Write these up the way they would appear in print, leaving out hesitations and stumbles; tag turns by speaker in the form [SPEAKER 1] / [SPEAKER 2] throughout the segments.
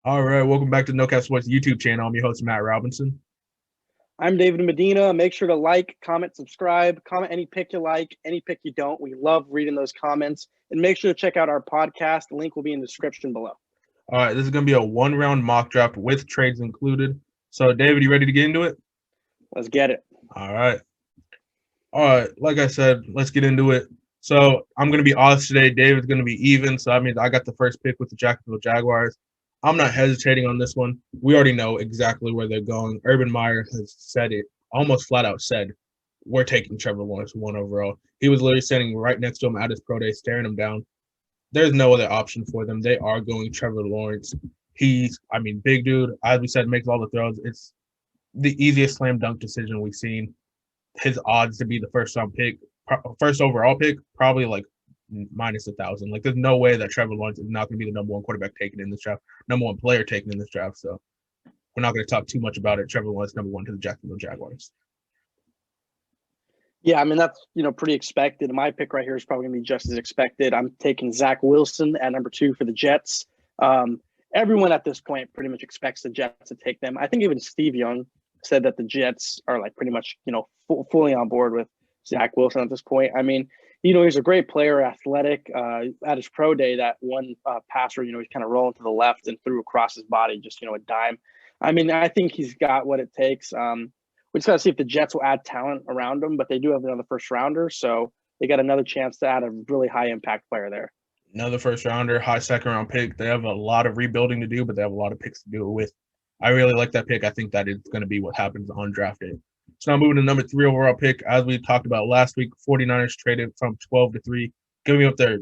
[SPEAKER 1] All right, welcome back to No Cap Sports YouTube channel. I'm your host, Matt Robinson.
[SPEAKER 2] I'm David Medina. Make sure to like, comment, subscribe, comment any pick you like, any pick you don't. We love reading those comments. And make sure to check out our podcast. The link will be in the description below.
[SPEAKER 1] All right, this is going to be a one-round mock draft with trades included. So, David, you ready to get into it?
[SPEAKER 2] Let's get it.
[SPEAKER 1] All right. Like I said, let's get into it. So, I'm going to be odds today. David's going to be even. So, that means I got the first pick with the Jacksonville Jaguars. I'm not hesitating on this one. We already know exactly where they're going. Urban Meyer has said it, almost flat out said, we're taking Trevor Lawrence 1 overall. He was literally standing right next to him at his pro day, staring him down. There's no other option for them. They are going Trevor Lawrence. Big dude, as we said, makes all the throws. It's the easiest slam dunk decision we've seen. His odds to be the first overall pick, probably like minus 1,000. Like, there's no way that Trevor Lawrence is not going to be the number one quarterback taken in this draft, number one player taken in this draft. So we're not going to talk too much about it. Trevor Lawrence, number one to the Jacksonville Jaguars.
[SPEAKER 2] Yeah, I mean, that's, pretty expected. My pick right here is probably going to be just as expected. I'm taking Zach Wilson at number 2 for the Jets. Everyone at this point pretty much expects the Jets to take them. I think even Steve Young said that the Jets are like pretty much, fully on board with Zach Wilson at this point. I mean, he's a great player, athletic. At his pro day, that one passer, he's kind of rolling to the left and threw across his body, just, a dime. I mean, I think he's got what it takes. We just got to see if the Jets will add talent around him, but they do have another first rounder, so they got another chance to add a really high impact player there.
[SPEAKER 1] Another first rounder, high second round pick. They have a lot of rebuilding to do, but they have a lot of picks to do it with. I really like that pick. I think that is going to be what happens on draft day. So now moving to number 3 overall pick. As we talked about last week, 49ers traded from 12 to 3, giving up their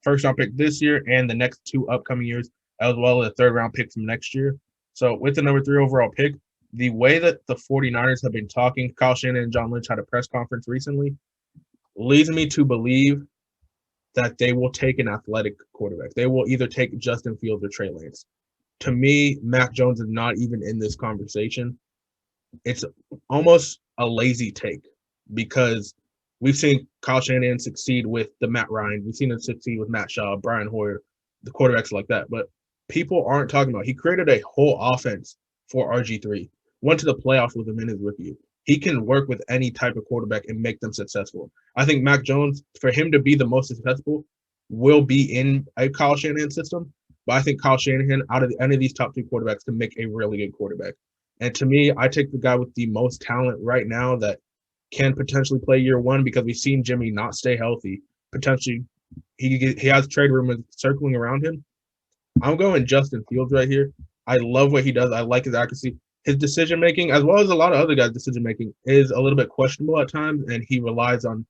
[SPEAKER 1] first round pick this year and the next 2 upcoming years, as well as a third round pick from next year. So with the number 3 overall pick, the way that the 49ers have been talking, Kyle Shanahan and John Lynch had a press conference recently, leads me to believe that they will take an athletic quarterback. They will either take Justin Fields or Trey Lance. To me, Mac Jones is not even in this conversation. It's almost a lazy take because we've seen Kyle Shanahan succeed with the Matt Ryan. We've seen him succeed with Matt Shaw, Brian Hoyer, the quarterbacks like that. But people aren't talking about. He created a whole offense for RG3. Went to the playoffs with him in his rookie year. He can work with any type of quarterback and make them successful. I think Mac Jones, for him to be the most successful, will be in a Kyle Shanahan system. But I think Kyle Shanahan, out of any of these top 2 quarterbacks, can make a really good quarterback. And to me, I take the guy with the most talent right now that can potentially play year 1 because we've seen Jimmy not stay healthy. Potentially, he has trade rumors circling around him. I'm going Justin Fields right here. I love what he does. I like his accuracy. His decision making, as well as a lot of other guys' decision making, is a little bit questionable at times, and he relies on.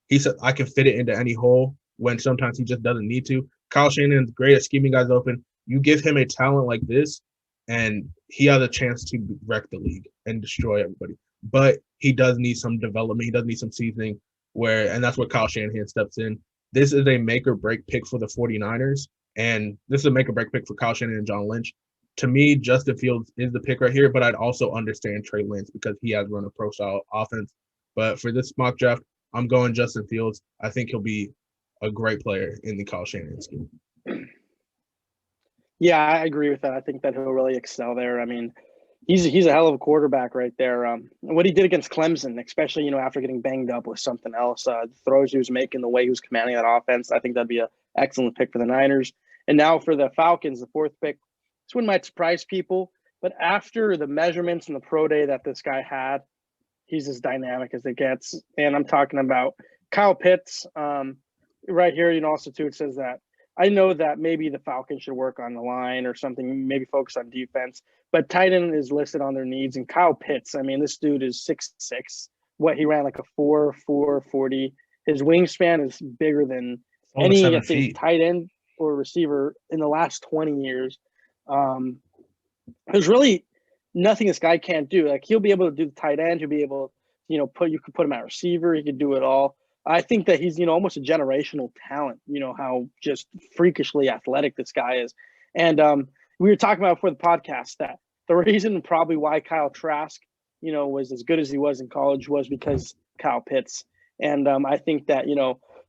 [SPEAKER 1] He said, "I can fit it into any hole," when sometimes he just doesn't need to. Kyle Shanahan's great at scheming guys open. You give him a talent like this, and he has a chance to wreck the league and destroy everybody. But he does need some development. He does need some seasoning, and that's where Kyle Shanahan steps in. This is a make or break pick for the 49ers, and this is a make or break pick for Kyle Shanahan and John Lynch. To me, Justin Fields is the pick right here, but I'd also understand Trey Lance because he has run a pro-style offense. But for this mock draft, I'm going Justin Fields. I think he'll be a great player in the Kyle Shanahan scheme.
[SPEAKER 2] Yeah, I agree with that. I think that he'll really excel there. I mean, he's a hell of a quarterback right there. What he did against Clemson, especially after getting banged up with something else, the throws he was making, the way he was commanding that offense, I think that'd be an excellent pick for the Niners. And now for the Falcons, the 4th pick. This one might surprise people, but after the measurements and the pro day that this guy had, he's as dynamic as it gets. And I'm talking about Kyle Pitts. Right here, also too, it says that I know that maybe the Falcons should work on the line or something, maybe focus on defense, but tight end is listed on their needs. And Kyle Pitts, I mean, this dude is 6'6". He ran like a 4.4 40. His wingspan is bigger than any, I think, tight end or receiver in the last 20 years. There's really nothing this guy can't do. Like, he'll be able to do the tight end. He'll be able, you could put him at receiver. He could do it all. I think that he's, almost a generational talent, how just freakishly athletic this guy is. And we were talking about before the podcast that the reason probably why Kyle Trask, was as good as he was in college was because Kyle Pitts. And I think that,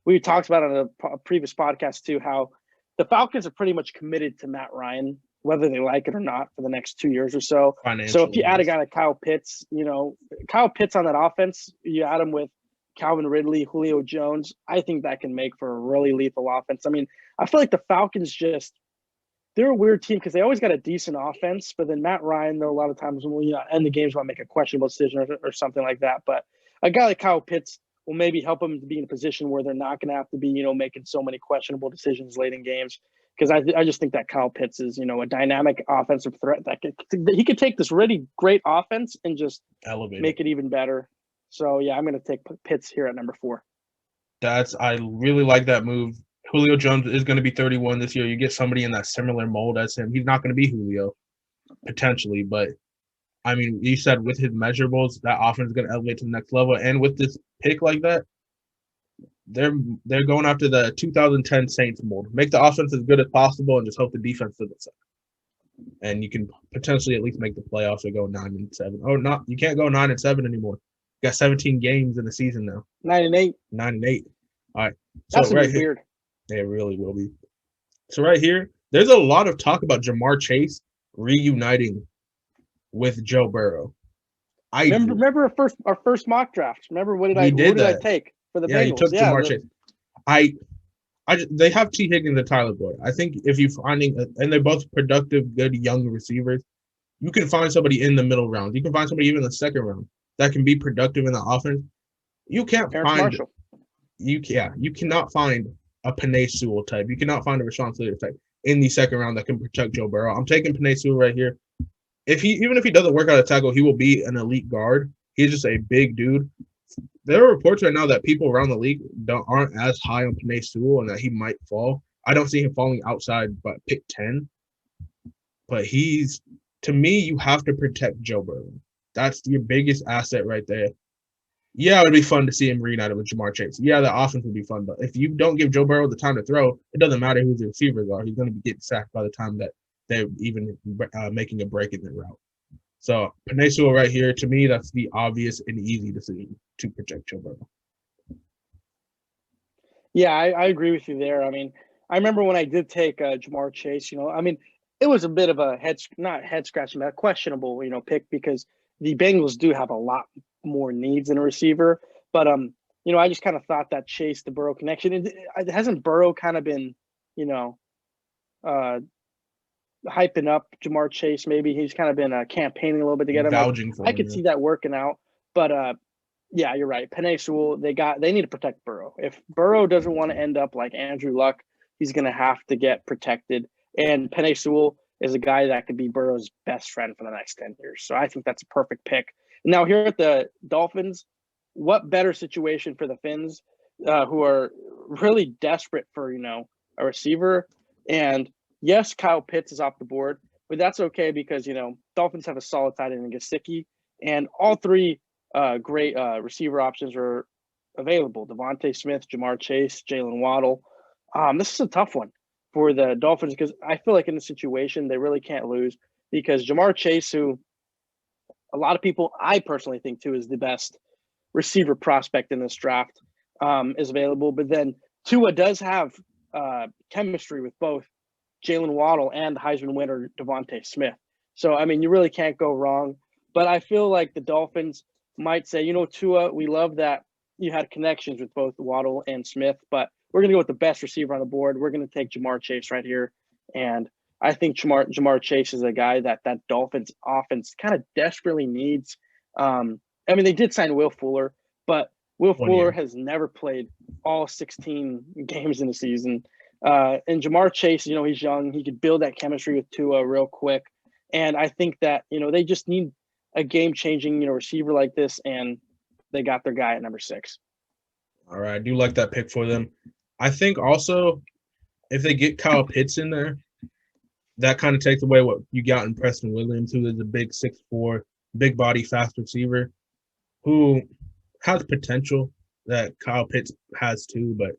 [SPEAKER 2] we talked about on a previous podcast too, how the Falcons are pretty much committed to Matt Ryan. whether they like it or not, for the next 2 years or so. So if
[SPEAKER 1] Financially,
[SPEAKER 2] you add a
[SPEAKER 1] yes.
[SPEAKER 2] guy like Kyle Pitts, Kyle Pitts on that offense, you add him with Calvin Ridley, Julio Jones, I think that can make for a really lethal offense. I mean, I feel like the Falcons they're a weird team because they always got a decent offense, but then Matt Ryan, though, a lot of times when end the games might make a questionable decision or something like that. But a guy like Kyle Pitts will maybe help them to be in a position where they're not going to have to be, making so many questionable decisions late in games. Because I just think that Kyle Pitts is, a dynamic offensive threat he could take this really great offense and just
[SPEAKER 1] Elevate
[SPEAKER 2] make
[SPEAKER 1] it.
[SPEAKER 2] it even better. So yeah, I'm going to take Pitts here at number 4.
[SPEAKER 1] I really like that move. Julio Jones is going to be 31 this year. You get somebody in that similar mold as him. He's not going to be Julio, potentially, but I mean, you said with his measurables, that offense is going to elevate to the next level. And with this pick like that, they're going after the 2010 Saints mold. Make the offense as good as possible and just hope the defense does it. And you can potentially at least make the playoffs or go 9-7. Oh, not you can't go 9-7 anymore. You got 17 games in the season now.
[SPEAKER 2] 9-8.
[SPEAKER 1] 9-8. All right. So
[SPEAKER 2] That's
[SPEAKER 1] right here,
[SPEAKER 2] weird.
[SPEAKER 1] it really will be. So right here, there's a lot of talk about Jamar Chase reuniting with Joe Burrow.
[SPEAKER 2] Remember our first mock draft. Remember who did I take for the Bengals?
[SPEAKER 1] You took Jamar Chase. They have T. Higgins and Tyler Boyd. I think if you're finding, and they're both productive, good young receivers, you can find somebody in the middle round. You can find somebody even in the second round that can be productive in the offense. You can't
[SPEAKER 2] Terrace
[SPEAKER 1] find
[SPEAKER 2] Marshall.
[SPEAKER 1] You cannot find a Penei Sewell type. You cannot find a Rashawn Slater type in the second round that can protect Joe Burrow. I'm taking Penei Sewell right here. Even if he doesn't work out a tackle, he will be an elite guard. He's just a big dude. There are reports right now that people around the league aren't as high on Penei Sewell and that he might fall. I don't see him falling outside but pick 10. But to me, you have to protect Joe Burrow. That's your biggest asset right there. Yeah, it would be fun to see him reunited with Jamar Chase. Yeah, the offense would be fun. But if you don't give Joe Burrow the time to throw, it doesn't matter who the receivers are. He's going to be getting sacked by the time that they're even making a break in their route. So Penei Sewell right here, to me, that's the obvious and easy decision to protect Joe Burrow.
[SPEAKER 2] Yeah, I agree with you there. I mean, I remember when I did take Jamar Chase, it was a bit of a not head scratching, but a questionable, pick because the Bengals do have a lot more needs in a receiver. But I just kind of thought that Chase to Burrow connection. It hasn't Burrow kind of been, hyping up Jamar Chase? Maybe he's kind of been campaigning a little bit to get him.
[SPEAKER 1] Vouching for him.
[SPEAKER 2] I could see that working out, but yeah, you're right. Penei Sewell, they need to protect Burrow. If Burrow doesn't want to end up like Andrew Luck, he's going to have to get protected. And Penei Sewell is a guy that could be Burrow's best friend for the next 10 years. So I think that's a perfect pick. Now here at the Dolphins, what better situation for the Fins, who are really desperate for, a receiver. And yes, Kyle Pitts is off the board, but that's okay because, Dolphins have a solid tight end in Gesicki, and all three great receiver options are available. Devontae Smith, Jamar Chase, Jalen Waddle. This is a tough one for the Dolphins because I feel like in this situation, they really can't lose because Jamar Chase, who a lot of people, I personally think too, is the best receiver prospect in this draft, is available. But then Tua does have chemistry with both Jalen Waddle and Heisman winner Devontae Smith. So, you really can't go wrong. But I feel like the Dolphins might say, Tua, we love that you had connections with both Waddle and Smith, but we're going to go with the best receiver on the board. We're going to take Jamar Chase right here. And I think Jamar Chase is a guy that Dolphins offense kind of desperately needs. They did sign Will Fuller, but Will Fuller has never played all 16 games in the season. And Jamar Chase, he's young. He could build that chemistry with Tua real quick. And I think that, they just need a game-changing, receiver like this, and they got their guy at number 6.
[SPEAKER 1] All right, I do like that pick for them. I think also if they get Kyle Pitts in there, that kind of takes away what you got in Preston Williams, who is a big 6'4", big body, fast receiver, who has potential that Kyle Pitts has too, but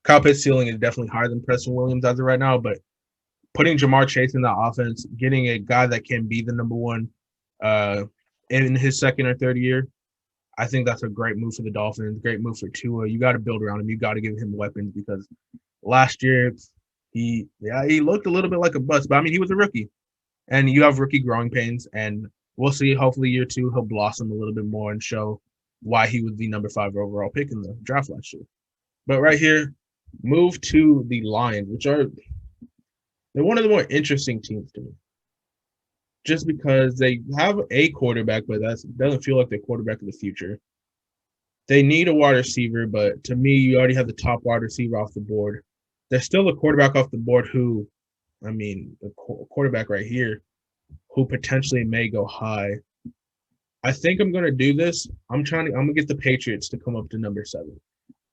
[SPEAKER 1] Kyle Pitts' ceiling is definitely higher than Preston Williams as of right now. But putting Jamar Chase in the offense, getting a guy that can be the number one in his second or third year, I think that's a great move for the Dolphins, great move for Tua. You got to build around him. You got to give him weapons because last year he looked a little bit like a bust. But, he was a rookie. And you have rookie growing pains, and we'll see. Hopefully, year 2, he'll blossom a little bit more and show why he was the number 5 overall pick in the draft last year. But right here, move to the Lions, which they're one of the more interesting teams to me. Just because they have a quarterback, but that doesn't feel like the quarterback of the future. They need a wide receiver, but to me, you already have the top wide receiver off the board. There's still a quarterback off the board who, a quarterback right here, who potentially may go high. I think I'm gonna do this. I'm gonna get the Patriots to come up to number 7.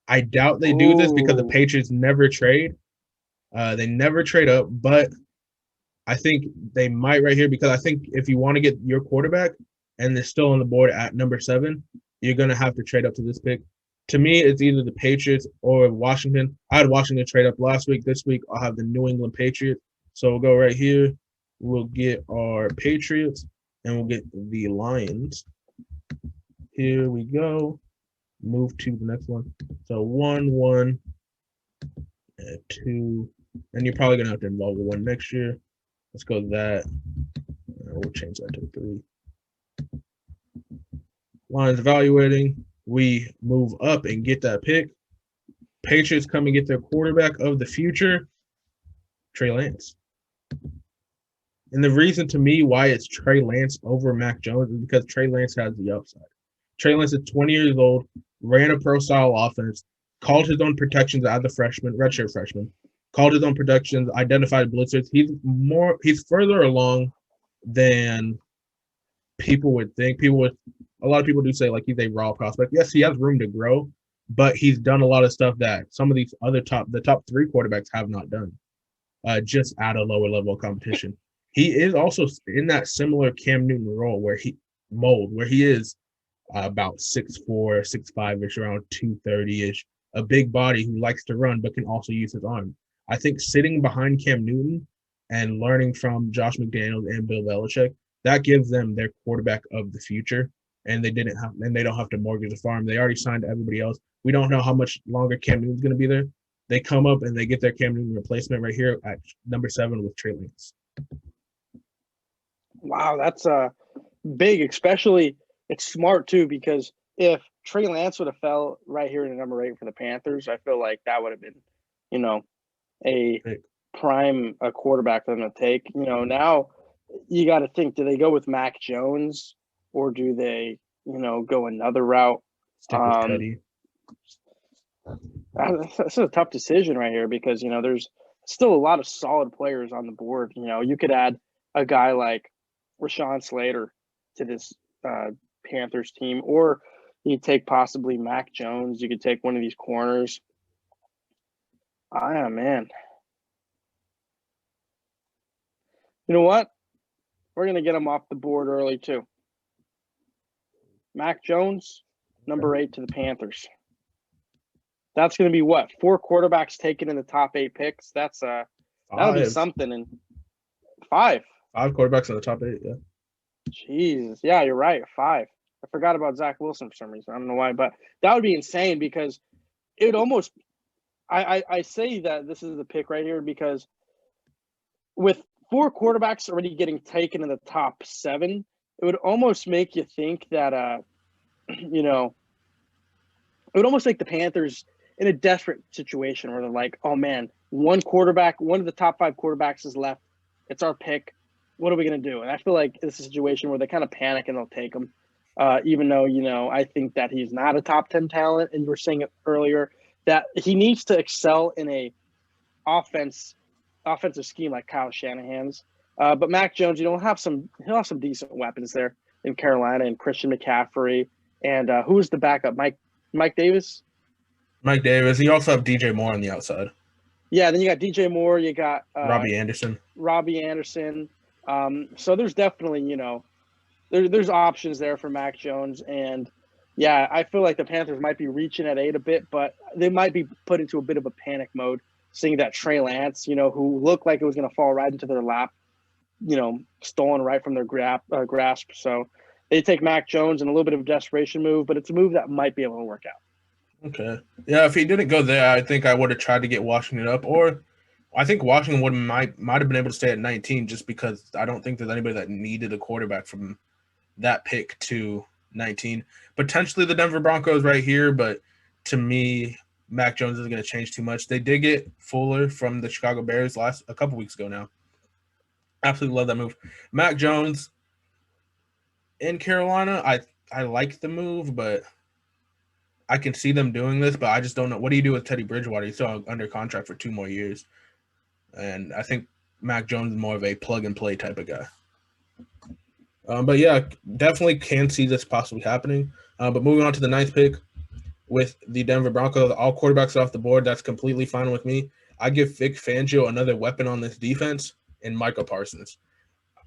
[SPEAKER 1] I doubt they do this because the Patriots never trade. They never trade up, but I think they might right here because I think if you want to get your quarterback and they're still on the board at number 7, you're going to have to trade up to this pick. To me, it's either the Patriots or Washington. I had Washington trade up last week. This week, I'll have the New England Patriots. So we'll go right here. We'll get our Patriots, and we'll get the Lions. Here we go. Move to the next one. So 1, 1, 2. And you're probably going to have to involve the 1 next year. Let's go that. We'll change that to 3. Lions evaluating. We move up and get that pick. Patriots come and get their quarterback of the future, Trey Lance. And the reason to me why it's Trey Lance over Mac Jones is because Trey Lance has the upside. Trey Lance is 20 years old, ran a pro-style offense, called his own protections as a freshman, redshirt freshman, called his own protections, identified blitzers. He's further along than people would think. A lot of people do say like he's a raw prospect. Yes, he has room to grow, but he's done a lot of stuff that some of these other top 3 quarterbacks have not done, just at a lower level of competition. He is also in that similar Cam Newton role where he is about 6'4", 6'5", around 230-ish, a big body who likes to run but can also use his arm. I think sitting behind Cam Newton and learning from Josh McDaniels and Bill Belichick, that gives them their quarterback of the future, and they don't have to mortgage the farm. They already signed everybody else. We don't know how much longer Cam Newton's going to be there. They come up and they get their Cam Newton replacement right here at number 7 with Trey Lance.
[SPEAKER 2] Wow, that's big, especially it's smart too, because if Trey Lance would have fell right here in number 8 for the Panthers, I feel like that would have been, a prime quarterback for them to take. Now you got to think, do they go with Mac Jones or do they, go another route?
[SPEAKER 1] Stick with Teddy.
[SPEAKER 2] That's a tough decision right here because, there's still a lot of solid players on the board. You could add a guy like Rashawn Slater to this Panthers team, or you take possibly Mac Jones. You could take one of these corners. Man. You know what? We're going to get him off the board early too. Mac Jones, number 8 to the Panthers. That's going to be what? 4 quarterbacks taken in the top 8 picks. That'll be something. And 5.
[SPEAKER 1] 5 quarterbacks in the top 8, yeah.
[SPEAKER 2] Jesus. Yeah, you're right. 5. I forgot about Zach Wilson for some reason. I don't know why, but that would be insane because it would almost – I say that this is the pick right here because with 4 quarterbacks already getting taken in the top 7, it would almost make you think that, it would almost make the Panthers in a desperate situation where they're like, oh, man, one of the top 5 quarterbacks is left. It's our pick. What are we going to do? And I feel like it's a situation where they kind of panic and they'll take him, even though, I think that he's not a top 10 talent. And you were saying it earlier that he needs to excel in a offensive scheme like Kyle Shanahan's. But Mac Jones, he'll have some decent weapons there in Carolina, and Christian McCaffrey. And who's the backup? Mike Davis?
[SPEAKER 1] Mike Davis. You also have DJ Moore on the outside.
[SPEAKER 2] Yeah, then you got DJ Moore. You got
[SPEAKER 1] Robbie Anderson.
[SPEAKER 2] So there's definitely, there's options there for Mac Jones. And, yeah, I feel like the Panthers might be reaching at 8 a bit, but they might be put into a bit of a panic mode, seeing that Trey Lance, who looked like it was going to fall right into their lap, stolen right from their grasp. So they take Mac Jones in a little bit of a desperation move, but it's a move that might be able to work out.
[SPEAKER 1] Okay. Yeah, if he didn't go there, I think I would have tried to get Washington up, or I think Washington might have been able to stay at 19 just because I don't think there's anybody that needed a quarterback from that pick to 19. Potentially the Denver Broncos right here, but to me, Mac Jones isn't going to change too much. They did get Fuller from the Chicago Bears a couple weeks ago now. Absolutely love that move. Mac Jones in Carolina, I like the move, but I can see them doing this, but I just don't know. What do you do with Teddy Bridgewater? He's still under contract for 2 more years. And I think Mac Jones is more of a plug-and-play type of guy. But yeah, definitely can see this possibly happening. But moving on to the 9th pick with the Denver Broncos, all quarterbacks off the board, that's completely fine with me. I give Vic Fangio another weapon on this defense in Micah Parsons.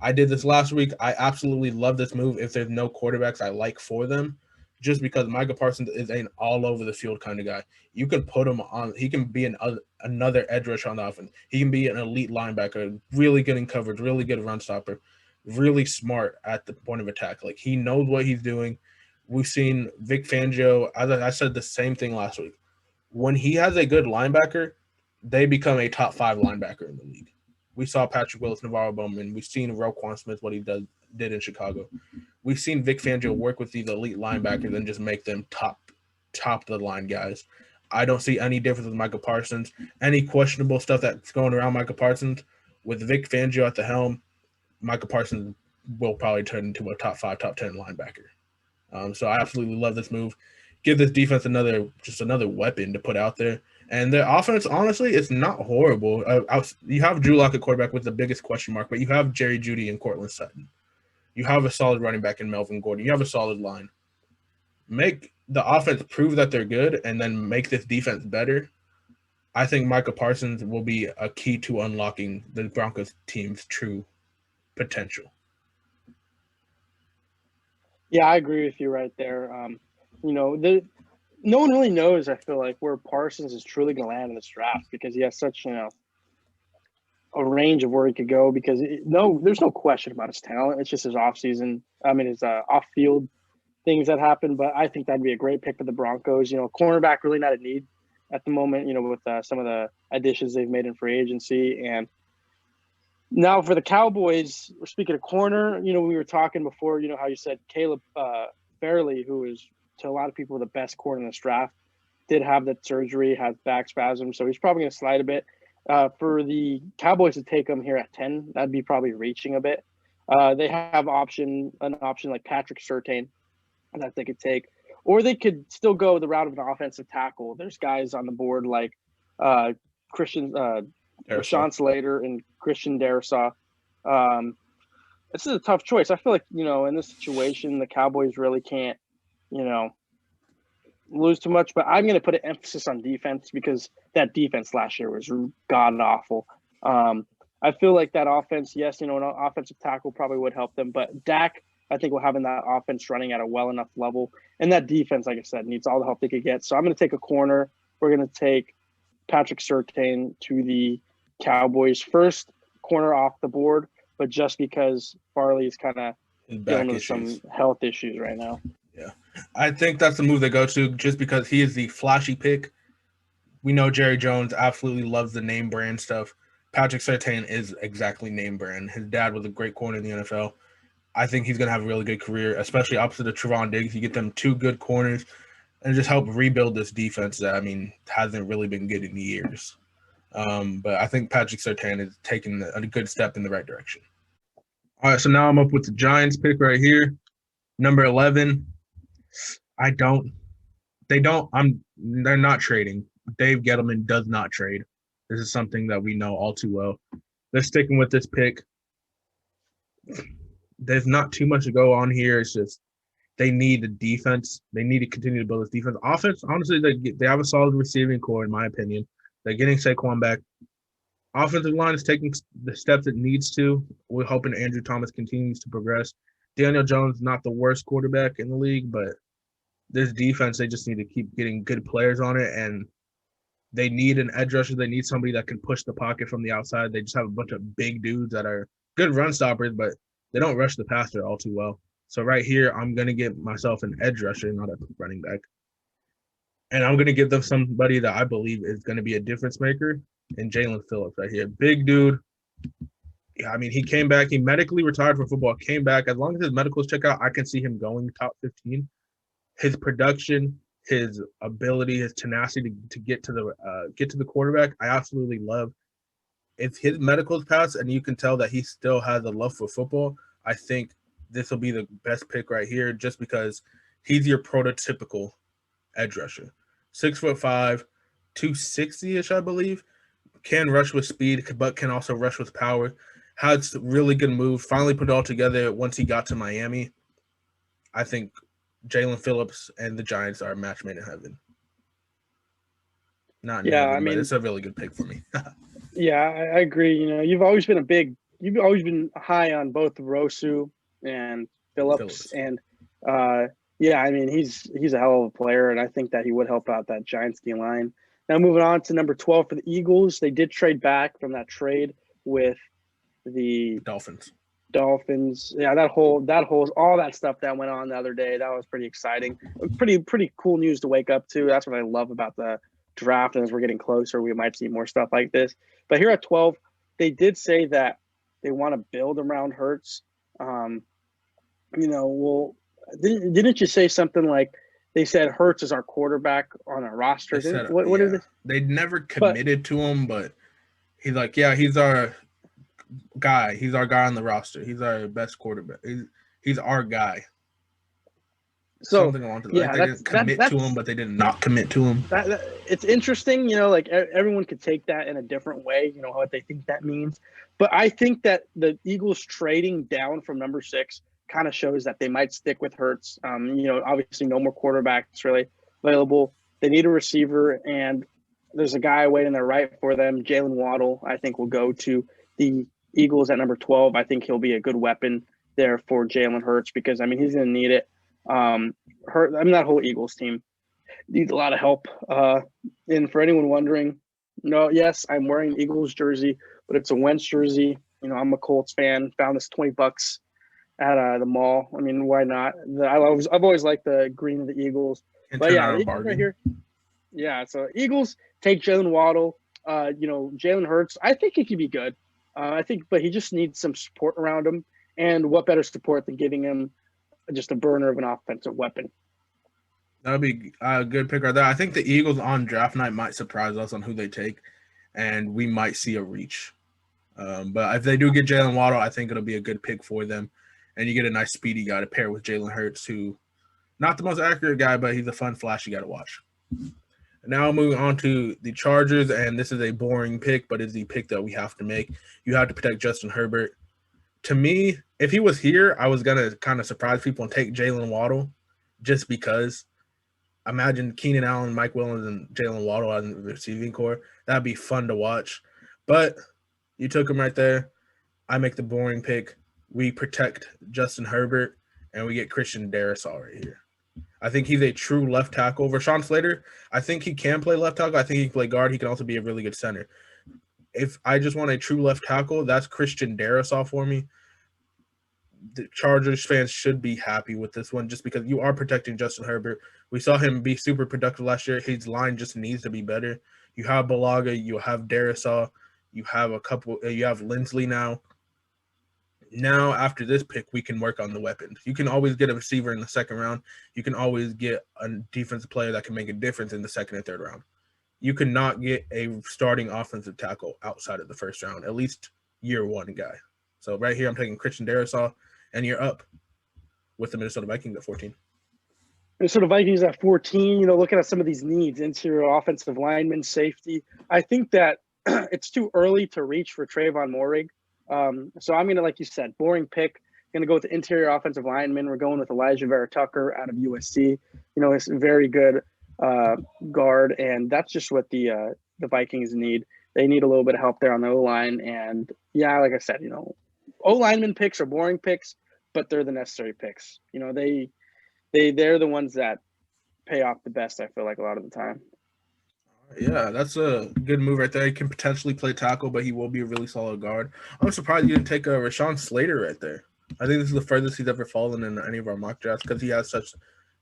[SPEAKER 1] I did this last week. I absolutely love this move if there's no quarterbacks I like for them, just because Micah Parsons is an all-over-the-field kind of guy. You can put him on – he can be another edge rusher on the offense. He can be an elite linebacker, really good in coverage, really good run stopper, really smart at the point of attack. Like, he knows what he's doing. We've seen Vic Fangio – I said the same thing last week. When he has a good linebacker, they become a top 5 linebacker in the league. We saw Patrick Willis, Navarro Bowman. We've seen Roquan Smith, what he did in Chicago. We've seen Vic Fangio work with these elite linebackers and just make them top of the line guys. I don't see any difference with Micah Parsons. Any questionable stuff that's going around Micah Parsons, with Vic Fangio at the helm, Micah Parsons will probably turn into a top 5, top 10 linebacker. So I absolutely love this move. Give this defense another weapon to put out there. And their offense, honestly, it's not horrible. You have Drew Lock at quarterback with the biggest question mark, but you have Jerry Jeudy and Cortland Sutton. You have a solid running back in Melvin Gordon. You have a solid line. Make the offense prove that they're good and then make this defense better. I think Micah Parsons will be a key to unlocking the Broncos team's true potential.
[SPEAKER 2] Yeah, I agree with you right there. No one really knows, I feel like, where Parsons is truly going to land in this draft because he has such, a range of where he could go because there's no question about his talent. It's just his offseason. His off-field things that happen, but I think that'd be a great pick for the Broncos. Cornerback really not a need at the moment, with some of the additions they've made in free agency. And now for the Cowboys, we're speaking of corner, we were talking before, how you said Caleb Fairley, who is to a lot of people the best corner in this draft, did have that surgery, had back spasms, so he's probably going to slide a bit. For the Cowboys to take him here at 10, that'd be probably reaching a bit. They have an option like Patrick Surtain that they could take, or they could still go the route of an offensive tackle. There's guys on the board like Rashawn Slater and Christian Darrisaw. This is a tough choice. I feel like, in this situation, the Cowboys really can't, lose too much, but I'm going to put an emphasis on defense because that defense last year was god awful. I feel like that offense, yes, an offensive tackle probably would help them, but Dak, I think, will have that offense running at a well enough level, and that defense, like I said, needs all the help they could get. So I'm going to take a corner. We're going to take Patrick Surtain to the Cowboys, first corner off the board, but just because Farley's kind of dealing with some health issues right now.
[SPEAKER 1] Yeah, I think that's the move they go to just because he is the flashy pick. We know Jerry Jones absolutely loves the name brand stuff. Patrick Surtain is exactly name brand. His dad was a great corner in the NFL. I think he's going to have a really good career, especially opposite of Trevon Diggs. You get them 2 good corners and just help rebuild this defense that, hasn't really been good in years. But I think Patrick Surtain is taking a good step in the right direction. All right, so now I'm up with the Giants pick right here. Number 11. They're not trading. Dave Gettleman does not trade. This is something that we know all too well. They're sticking with this pick. There's not too much to go on here. It's just they need a defense. They need to continue to build this defense. Offense, honestly, they have a solid receiving core, in my opinion. They're getting Saquon back. Offensive line is taking the steps it needs to. We're hoping Andrew Thomas continues to progress. Daniel Jones, not the worst quarterback in the league, but this defense, they just need to keep getting good players on it, and they need an edge rusher. They need somebody that can push the pocket from the outside. They just have a bunch of big dudes that are good run stoppers, but they don't rush the passer all too well. So right here, I'm going to get myself an edge rusher, not a running back. And I'm going to give them somebody that I believe is going to be a difference maker. and Jalen Phillips right here. Big dude. Yeah, I mean, he came back. He medically retired from football, came back. As long as his medicals check out, I can see him going top 15. His production, his ability, his tenacity to get to the quarterback, I absolutely love. If his medicals pass and you can tell that he still has a love for football, I think this will be the best pick right here just because he's your prototypical edge rusher. 6'5", 260-ish, I believe. Can rush with speed, but can also rush with power. Has really good move. Finally put it all together once he got to Miami. I think Jalen Phillips and the Giants are a match made in heaven. Not in heaven, but it's a really good pick for me.
[SPEAKER 2] Yeah, I agree. You know, you've always been high on both Rosu and Phillips. And yeah, I mean, he's a hell of a player, and I think that he would help out that Giants D line. Now moving on to number 12 for the Eagles. They did trade back from that trade with the
[SPEAKER 1] Dolphins.
[SPEAKER 2] Yeah, that whole all that stuff that went on the other day, that was pretty exciting. Pretty cool news to wake up to. That's what I love about the draft, and as we're getting closer, we might see more stuff like this. But here at 12, they did say that they want to build around Hurts. You know, well, didn't you say something like they said Hurts is our quarterback on our roster? What is it?
[SPEAKER 1] They never committed to him, but he's like, yeah, he's our guy. He's our guy on the roster. He's our best quarterback. He's our guy.
[SPEAKER 2] So
[SPEAKER 1] something along the lines. They didn't commit to him, but they did not commit to him.
[SPEAKER 2] It's interesting, you know, like everyone could take that in a different way, you know, what they think that means. But I think that the Eagles trading down from number 6 kind of shows that they might stick with Hurts. You know, obviously no more quarterbacks really available. They need a receiver, and there's a guy waiting there right for them. Jalen Waddle, I think, will go to the Eagles at number 12. I think he'll be a good weapon there for Jalen Hurts because, I mean, he's going to need it. That whole Eagles team needs a lot of help. And for anyone wondering, yes, I'm wearing an Eagles jersey, but it's a Wentz jersey. You know, I'm a Colts fan. Found this $20 at the mall. I mean, why not? I've always liked the green of the Eagles. But yeah, the Eagles right here. Yeah, so Eagles take Jalen Waddle. You know, Jalen Hurts, I think he could be good. But he just needs some support around him. And what better support than giving him just a burner of an offensive weapon?
[SPEAKER 1] That would be a good pick right there. I think the Eagles on draft night might surprise us on who they take, and we might see a reach. But if they do get Jalen Waddle, I think it'll be a good pick for them. And you get a nice speedy guy to pair with Jalen Hurts, who not the most accurate guy, but he's a fun, flashy guy to watch. Now moving on to the Chargers, and this is a boring pick, but it's the pick that we have to make. You have to protect Justin Herbert. To me, if he was here, I was going to kind of surprise people and take Jalen Waddle just because. Imagine Keenan Allen, Mike Williams, and Jalen Waddle as the receiving core. That'd be fun to watch. But you took him right there. I make the boring pick. We protect Justin Herbert, and we get Christian Darrisaw right here. I think he's a true left tackle. Rashawn Slater, I think he can play left tackle. I think he can play guard. He can also be a really good center. If I just want a true left tackle, that's Christian Darrisaw for me. The Chargers fans should be happy with this one just because you are protecting Justin Herbert. We saw him be super productive last year. His line just needs to be better. You have Balaga, you have Darrisaw, you have Lindsley now. Now, after this pick, we can work on the weapons. You can always get a receiver in the second round. You can always get a defensive player that can make a difference in the second and third round. You could not get a starting offensive tackle outside of the first round, at least year one guy. So right here, I'm taking Christian Darrisaw, and you're up with the Minnesota Vikings at 14.
[SPEAKER 2] Minnesota Vikings at 14, you know, looking at some of these needs, interior offensive lineman, safety. I think that it's too early to reach for Trayvon Moehrig. So I'm going to, like you said, boring pick. Going to go with the interior offensive lineman. We're going with Elijah Vera Tucker out of USC. You know, it's a very good guard, and that's just what the Vikings need. They need a little bit of help there on the O-line. And, yeah, like I said, you know, O-lineman picks are boring picks, but they're the necessary picks. You know, they're the ones that pay off the best, I feel like, a lot of the time.
[SPEAKER 1] Yeah, that's a good move right there. He can potentially play tackle, but he will be a really solid guard. I'm surprised you didn't take Rashawn Slater right there. I think this is the furthest he's ever fallen in any of our mock drafts because he has such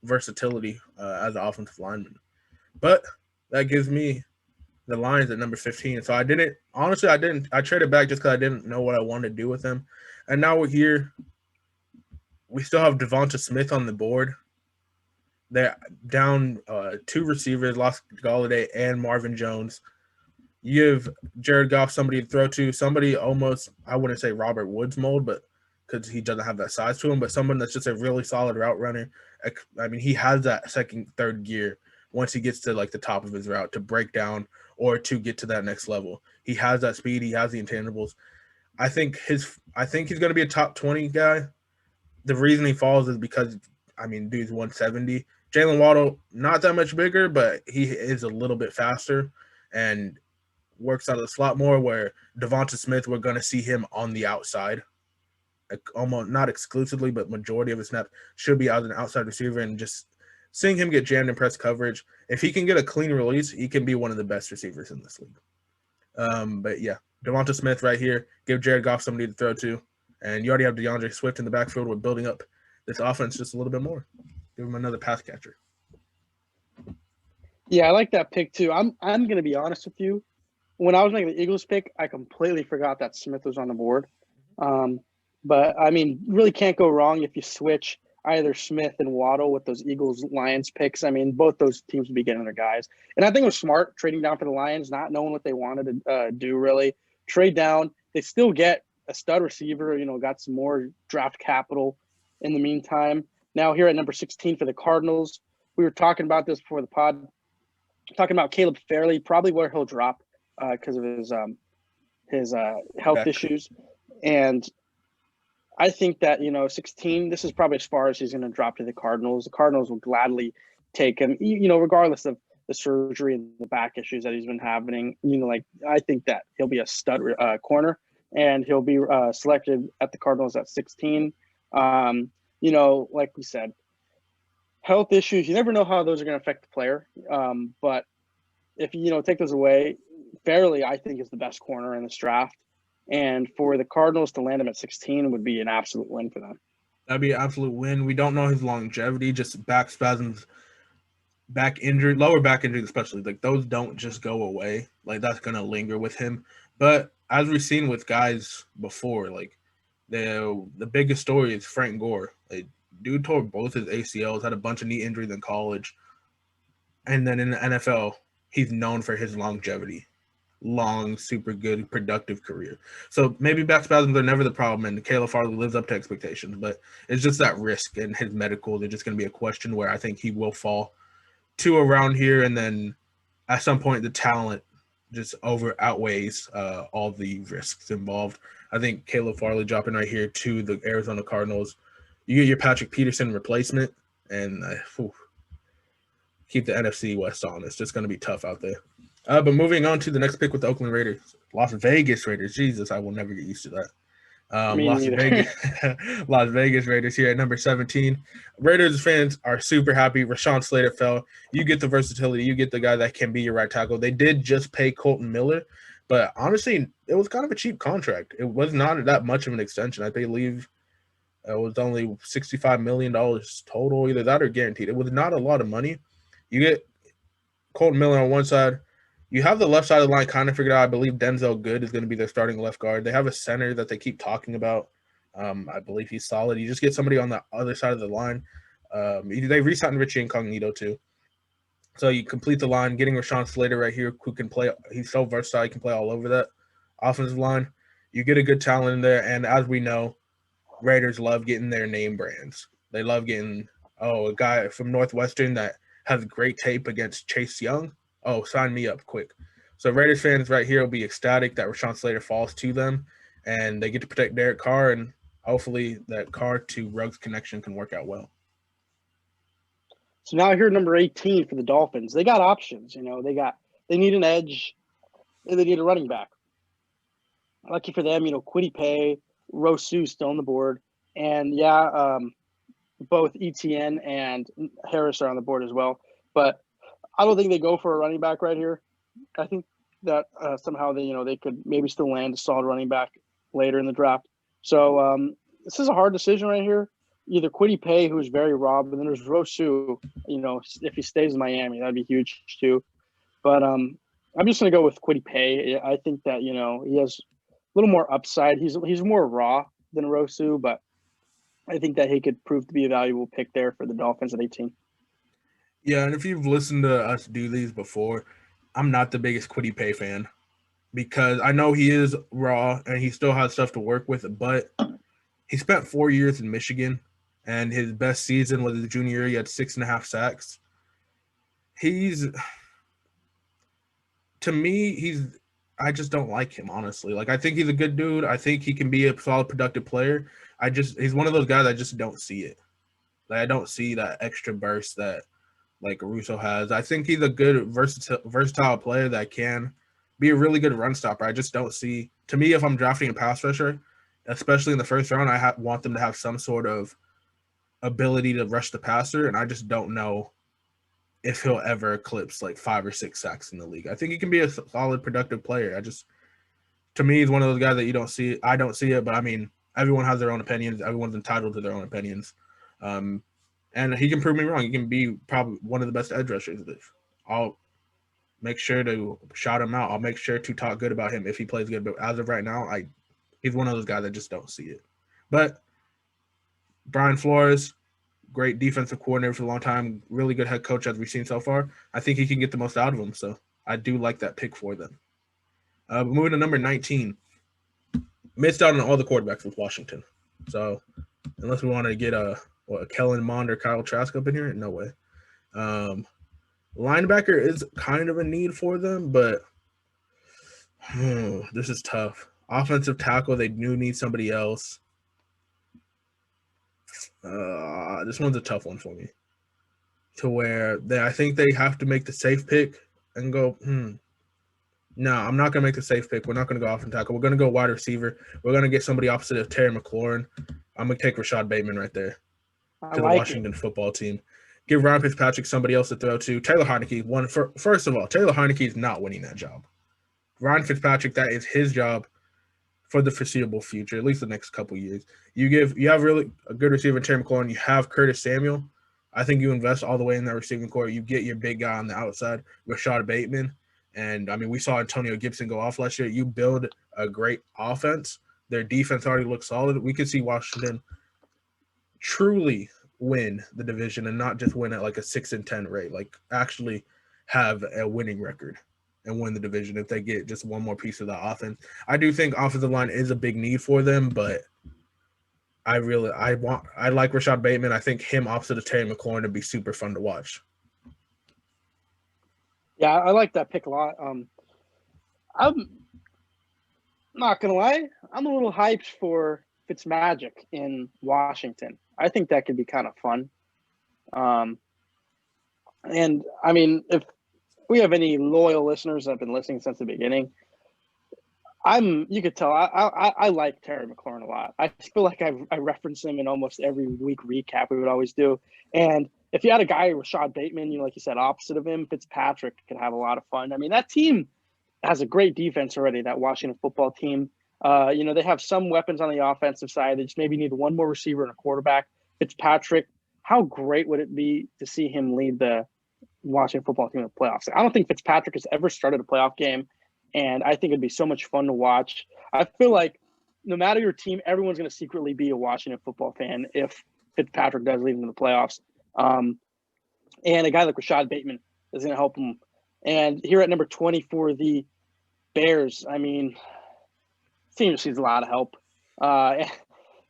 [SPEAKER 1] versatility as an offensive lineman. But that gives me the Lions at number 15. So I traded back just because I didn't know what I wanted to do with them. And now we're here. We still have Devonta Smith on the board. They're down two receivers, lost Galladay and Marvin Jones. You give Jared Goff somebody to throw to, somebody almost, I wouldn't say Robert Woods mold, but because he doesn't have that size to him, but someone that's just a really solid route runner. I mean, he has that second, third gear once he gets to like the top of his route to break down or to get to that next level. He has that speed. He has the intangibles. I think he's going to be a top 20 guy. The reason he falls is because, I mean, dude's 170. Jalen Waddle, not that much bigger, but he is a little bit faster and works out of the slot more, where Devonta Smith, we're going to see him on the outside. Almost not exclusively, but majority of his snaps should be as an outside receiver, and just seeing him get jammed in press coverage. If he can get a clean release, he can be one of the best receivers in this league. But yeah, Devonta Smith right here. Give Jared Goff somebody to throw to. And you already have DeAndre Swift in the backfield. We're building up this offense just a little bit more. Give him another pass catcher.
[SPEAKER 2] Yeah, I like that pick too. I'm going to be honest with you. When I was making the Eagles pick, I completely forgot that Smith was on the board. But, I mean, really can't go wrong if you switch either Smith and Waddle with those Eagles-Lions picks. I mean, both those teams would be getting their guys. And I think it was smart trading down for the Lions, not knowing what they wanted to do, really. Trade down. They still get a stud receiver, got some more draft capital in the meantime. Now here at number 16 for the Cardinals, we were talking about this before the pod, talking about Caleb Fairley, probably where he'll drop because of his health issues. And I think that, 16, this is probably as far as he's going to drop to the Cardinals. The Cardinals will gladly take him, regardless of the surgery and the back issues that he's been having. I think that he'll be a stud corner, and he'll be selected at the Cardinals at 16. Like we said, health issues, you never know how those are going to affect the player. But if you take those away, Fairley, I think, is the best corner in this draft. And for the Cardinals to land him at 16 would be an absolute win for them.
[SPEAKER 1] That'd be an absolute win. We don't know his longevity, just back spasms, back injury, lower back injuries especially. Like, those don't just go away. Like, that's going to linger with him. But as we've seen with guys before, like, the biggest story is Frank Gore. Like, dude tore both his ACLs, had a bunch of knee injuries in college. And then in the NFL, he's known for his longevity. Long, super good, productive career. So maybe back spasms are never the problem, and Caleb Farley lives up to expectations, but it's just that risk, and his medicals are just going to be a question where I think he will fall to around here, and then at some point the talent just outweighs all the risks involved. I think Caleb Farley dropping right here to the Arizona Cardinals. You get your Patrick Peterson replacement, and keep the NFC West on. It's just going to be tough out there. But moving on to the next pick with the Oakland Raiders. Las Vegas Raiders. Jesus, I will never get used to that. Las Vegas Raiders here at number 17. Raiders fans are super happy. Rashawn Slater fell. You get the versatility. You get the guy that can be your right tackle. They did just pay Colton Miller, but honestly, it was kind of a cheap contract. It was not that much of an extension. I believe it was only $65 million total, either that or guaranteed. It was not a lot of money. You get Colton Miller on one side. You have the left side of the line kind of figured out. I believe Denzel Good is going to be their starting left guard. They have a center that they keep talking about. I believe he's solid. You just get somebody on the other side of the line. They re-signed Richie Incognito too. So you complete the line, getting Rashawn Slater right here, who can play. He's so versatile. He can play all over that offensive line. You get a good talent in there. And as we know, Raiders love getting their name brands. They love getting, a guy from Northwestern that has great tape against Chase Young. Oh, sign me up quick. So Raiders fans right here will be ecstatic that Rashawn Slater falls to them, and they get to protect Derek Carr, and hopefully that Carr to Ruggs connection can work out well.
[SPEAKER 2] So now here, number 18 for the Dolphins. They got options. They need an edge, and they need a running back. Lucky for them, Kwity Paye, Rosu still on the board, and both ETN and Harris are on the board as well. But I don't think they go for a running back right here. I think that somehow they could maybe still land a solid running back later in the draft. So this is a hard decision right here. Either Kwity Paye, who's very raw, but then there's Rosu. If he stays in Miami, that'd be huge too. But I'm just gonna go with Kwity Paye. I think that he has a little more upside. He's more raw than Rosu, but I think that he could prove to be a valuable pick there for the Dolphins at 18.
[SPEAKER 1] Yeah, and if you've listened to us do these before, I'm not the biggest Kwity Paye fan because I know he is raw and he still has stuff to work with, but he spent 4 years in Michigan, and his best season was his junior year. He had 6.5 sacks. He's to me, I just don't like him, honestly. Like, I think he's a good dude. I think he can be a solid, productive player. He's one of those guys I just don't see it. Like, I don't see that extra burst that like Russo has. I think he's a good versatile player that can be a really good run stopper. I just don't see. To me, if I'm drafting a pass rusher, especially in the first round, want them to have some sort of ability to rush the passer, and I just don't know if he'll ever eclipse like 5 or 6 sacks in the league. I think he can be a solid, productive player. To me, he's one of those guys that you don't see. I don't see it, but I mean, everyone has their own opinions. Everyone's entitled to their own opinions. And he can prove me wrong. He can be probably one of the best edge rushers. I'll make sure to shout him out. I'll make sure to talk good about him if he plays good. But as of right now, he's one of those guys I just don't see it. But Brian Flores, great defensive coordinator for a long time, really good head coach as we've seen so far. I think he can get the most out of him. So I do like that pick for them. Moving to number 19. Missed out on all the quarterbacks with Washington. So unless we want to get a Kellen Mond or Kyle Trask up in here, no way. Linebacker is kind of a need for them, but this is tough. Offensive tackle, they do need somebody else. This one's a tough one for me. To where I think they have to make the safe pick and go, no, I'm not going to make the safe pick. We're not going to go offensive tackle. We're going to go wide receiver. We're going to get somebody opposite of Terry McLaurin. I'm going to take Rashad Bateman right there to the Washington football team. Give Ryan Fitzpatrick somebody else to throw to. Taylor Heinicke, first of all, Taylor Heinicke is not winning that job. Ryan Fitzpatrick, that is his job for the foreseeable future, at least the next couple years. You have really a good receiver in Terry McLaurin. You have Curtis Samuel. I think you invest all the way in that receiving core. You get your big guy on the outside, Rashad Bateman. And, I mean, we saw Antonio Gibson go off last year. You build a great offense. Their defense already looks solid. We could see Washington truly win the division and not just win at like a 6-10 rate, like actually have a winning record and win the division if they get just one more piece of the offense. I do think offensive line is a big need for them, but I like Rashad Bateman. I think him opposite of Terry McLaurin would be super fun to watch.
[SPEAKER 2] Yeah, I like that pick a lot. I'm not gonna lie, I'm a little hyped for Fitzmagic in Washington. I think that could be kind of fun. And I mean, if we have any loyal listeners that have been listening since the beginning, you could tell I like Terry McLaurin a lot. I feel like I reference him in almost every week recap we would always do. And if you had a guy, Rashad Bateman, like you said, opposite of him, Fitzpatrick could have a lot of fun. I mean, that team has a great defense already, that Washington football team. They have some weapons on the offensive side. They just maybe need one more receiver and a quarterback. Fitzpatrick, how great would it be to see him lead the Washington football team in the playoffs? I don't think Fitzpatrick has ever started a playoff game, and I think it'd be so much fun to watch. I feel like no matter your team, everyone's going to secretly be a Washington football fan if Fitzpatrick does lead them to the playoffs. And a guy like Rashad Bateman is going to help him. And here at number 20 for the Bears, I mean, team just needs a lot of help.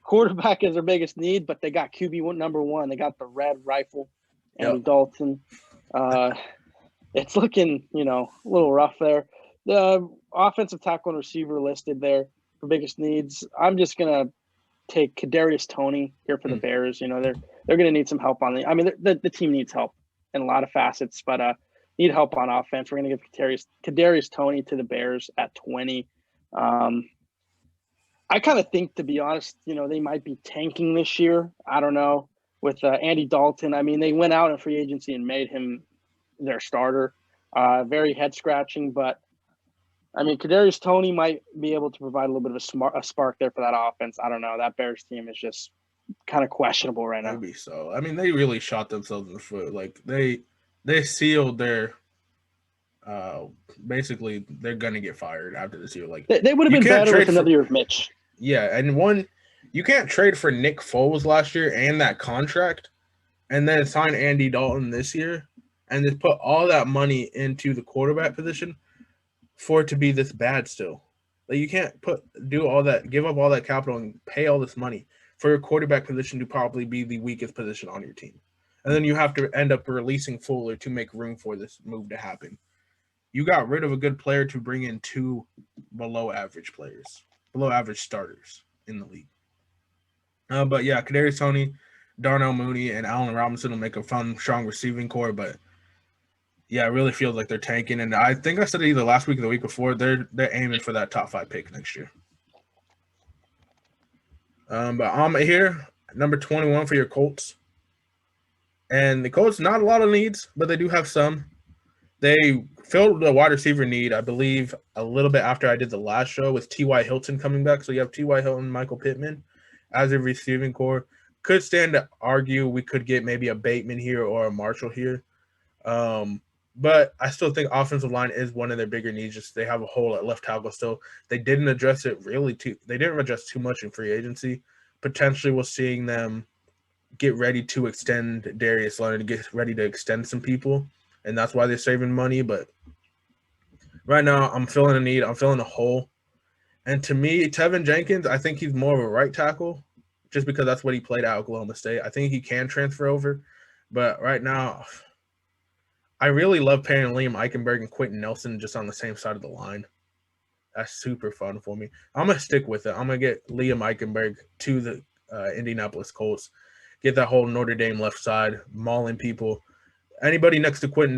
[SPEAKER 2] Quarterback is their biggest need, but they got QB number 1. They got the red rifle, Andy Dalton. It's looking, a little rough there. The offensive tackle and receiver listed there for biggest needs. I'm just gonna take Kadarius Toney here for the Bears. They're gonna need some help on the. I mean, the team needs help in a lot of facets, but need help on offense. We're gonna give Kadarius Toney to the Bears at 20. I kind of think, to be honest, they might be tanking this year. I don't know with Andy Dalton. I mean, they went out in free agency and made him their starter. Very head scratching, but I mean, Kadarius Toney might be able to provide a little bit of a spark there for that offense. I don't know. That Bears team is just kind of questionable right now.
[SPEAKER 1] Maybe so. I mean, they really shot themselves in the foot. Like they sealed their uh, basically they're gonna get fired after this year. Like
[SPEAKER 2] They would have
[SPEAKER 1] you
[SPEAKER 2] been
[SPEAKER 1] can't
[SPEAKER 2] better
[SPEAKER 1] trade
[SPEAKER 2] with another
[SPEAKER 1] for
[SPEAKER 2] year of Mitch.
[SPEAKER 1] yeah, and one you can't trade for Nick Foles last year and that contract, and then sign Andy Dalton this year, and just put all that money into the quarterback position for it to be this bad still. Like you can't do all that, give up all that capital and pay all this money for your quarterback position to probably be the weakest position on your team. And then you have to end up releasing Fuller to make room for this move to happen. You got rid of a good player to bring in two below average players, below average starters in the league. But yeah, Kadarius Toney, Darnell Mooney, and Allen Robinson will make a fun, strong receiving core. But yeah, it really feels like they're tanking. And I think I said it either last week or the week before. They're aiming for that top 5 pick next year. But I'm here, number 21 for your Colts. And the Colts, not a lot of needs, but they do have some. They filled the wide receiver need, I believe, a little bit after I did the last show with T.Y. Hilton coming back. So you have T.Y. Hilton, Michael Pittman as a receiving core. Could stand to argue we could get maybe a Bateman here or a Marshall here. But I still think offensive line is one of their bigger needs. Just they have a hole at left tackle still. They didn't address it really they didn't address too much in free agency. Potentially we're seeing them get ready to extend Darius Leonard, get ready to extend some people. And that's why they're saving money. But right now, I'm feeling a need. I'm feeling a hole. And to me, Tevin Jenkins, I think he's more of a right tackle just because that's what he played at Oklahoma State. I think he can transfer over. But right now, I really love pairing Liam Eichenberg and Quentin Nelson just on the same side of the line. That's super fun for me. I'm going to stick with it. I'm going to get Liam Eichenberg to the Indianapolis Colts, get that whole Notre Dame left side, mauling people. Anybody next to Quentin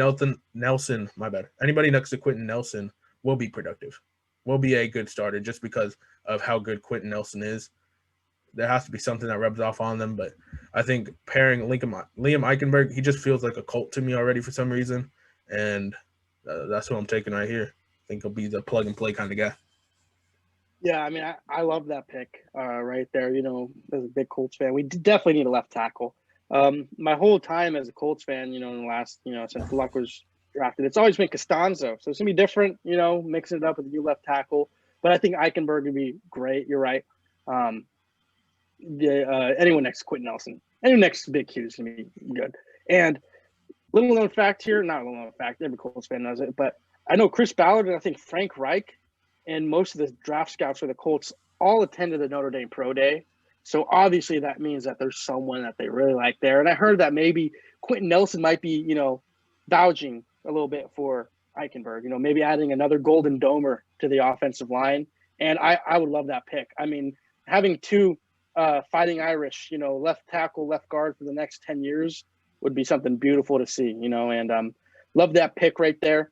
[SPEAKER 1] Nelson, my bad. Anybody next to Quentin Nelson will be productive, will be a good starter just because of how good Quentin Nelson is. There has to be something that rubs off on them, but I think pairing Liam Eichenberg, he just feels like a Colt to me already for some reason, and that's who I'm taking right here. I think he'll be the plug-and-play kind of guy.
[SPEAKER 2] Yeah, I mean, I love that pick right there. You know, as a big Colts fan, we definitely need a left tackle. My whole time as a Colts fan, you know, in the last, you know, since Luck was drafted, it's always been Costanzo. So it's gonna be different, you know, mixing it up with a new left tackle. But I think Eichenberg would be great. You're right. Anyone next to Quentin Nelson, anyone next to Big Q is gonna be good. And little known fact here, not a little known fact, every Colts fan knows it, but I know Chris Ballard and I think Frank Reich and most of the draft scouts for the Colts all attended the Notre Dame Pro Day. So obviously that means that there's someone that they really like there. And I heard that maybe Quentin Nelson might be, you know, vouching a little bit for Eichenberg, you know, maybe adding another Golden Domer to the offensive line. And I would love that pick. I mean, having two Fighting Irish, you know, left tackle, left guard for the next 10 years would be something beautiful to see, you know, and love that pick right there.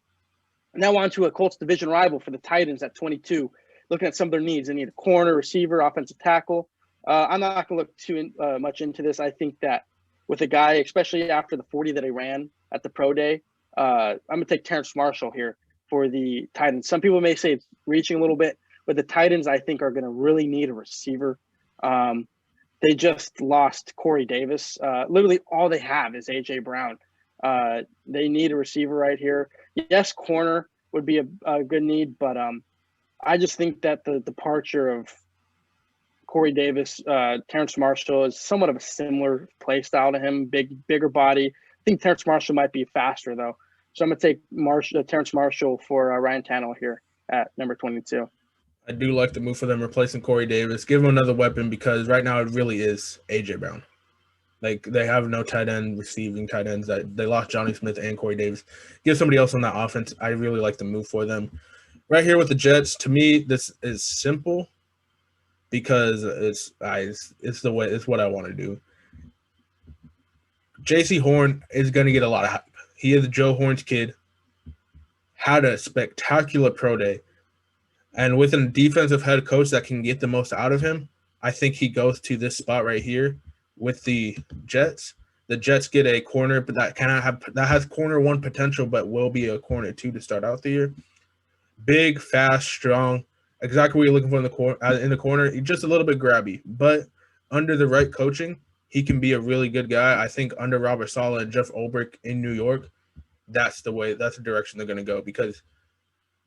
[SPEAKER 2] Now on to a Colts division rival for the Titans at 22. Looking at some of their needs, they need a corner, receiver, offensive tackle. I'm not going to look too much into this. I think that with a guy, especially after the 40 that he ran at the pro day, I'm going to take Terrence Marshall here for the Titans. Some people may say it's reaching a little bit, but the Titans, I think, are going to really need a receiver. They just lost Corey Davis. Literally all they have is A.J. Brown. They need a receiver right here. Yes, corner would be a good need, but I just think that the departure of Corey Davis, Terrence Marshall is somewhat of a similar play style to him, bigger body. I think Terrence Marshall might be faster, though. So I'm going to take Terrence Marshall for Ryan Tannehill here at number 22.
[SPEAKER 1] I do like the move for them replacing Corey Davis. Give him another weapon because right now it really is A.J. Brown. Like, they have no tight end, receiving tight ends. They lost Johnny Smith and Corey Davis. Give somebody else on that offense. I really like the move for them. Right here with the Jets, to me, this is simple because it's what I want to do. J.C. Horn is going to get a lot of hype. He is Joe Horn's kid. Had a spectacular pro day. And with a defensive head coach that can get the most out of him, I think he goes to this spot right here with the Jets. The Jets get a corner, but that has corner one potential, but will be a corner two to start out the year. Big, fast, strong, exactly what you're looking for in the corner. He's just a little bit grabby, but under the right coaching, he can be a really good guy. I think under Robert Saleh and Jeff Ulbrich in New York, that's the direction they're going to go, because